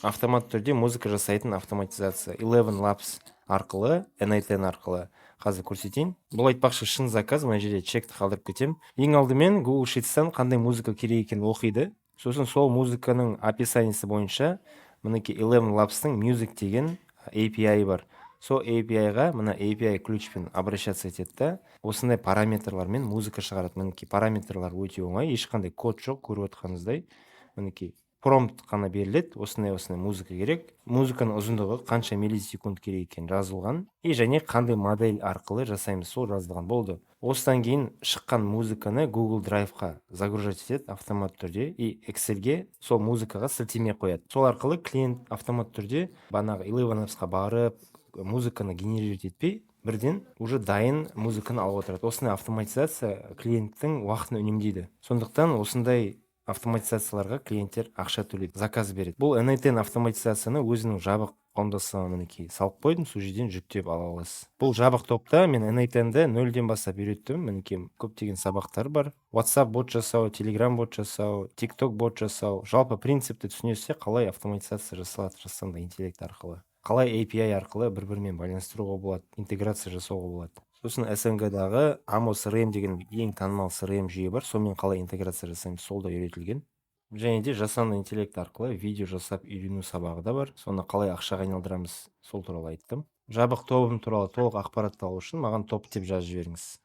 автомат түрде музыка жасайтын автоматизация Eleven Labs арқылы, N10 арқылы қазір көрсетейін. Бұл айтпақшы шын заказ, мына жерде чекті қалдырып кетем. Ең алдымен Google Sheets'тан қандай музыка керек екенін оқиды. Сосын сол музыканың описаниесі бойынша мінекей Eleven Labs'тың Music деген API бар. Сол API-ға мына API ключпен обращаться етеді да, осындай параметрлармен музыка шығарады. Мінекей параметрлар өте оңай, ешқандай код жоқ, көріп отқаныңыздай. Мінекей промпт қана беріледі, осындай музыка керек. Музыканың ұзындығы қанша миллисекунд керек екені жазылған, и және қандай модель арқылы жасаймыз, сол жазылған болды. Осыдан кейін шыққан музыканы Google Drive-ға загружать етеді автомат түрде, и Excel-ге сол музыкаға сілтеме қояды. Сол арқылы клиент автомат түрде банағы Eleven Labs-қа барып, музыканы генерировать етпей, бірден уже дайын музыканы алып отырады. Осындай автоматизация клиенттің уақытын үнемдейді. Сондықтан осындай автоматизацияларға клиенттер ақша төлейді, заказ береді. Бұл N10 автоматизацияны өзінің жабық қауымдастығына мінекей салып қойдым, сол жерден жүктеп ала аласыз. Бұл жабық топта мен N10-ді 0-ден бастап үйреттім. Мінекей көптеген сабақтар бар. WhatsApp бот жасау, Telegram бот жасау, TikTok бот жасау. Жалпы принципті түсінесіз, қалай автоматизация жасалады жасанды интеллект арқылы. Қалай API арқылы бір-бірімен байланыстыруға болады, интеграция жасауға болады. Сосын SNG-дағы Amos CRM деген ең танымал CRM жүйе бар, сонымен қалай интеграция жасаймыз, сол да үйретілген. Және де жасанды интеллект арқылы видео жасап үйрену сабағы да бар. Соны қалай ақшаға айналдырамыз, сол туралы айттым. Жабық тобым туралы толық ақпаратты алу үшін маған топ деп жазып жіберіңіз.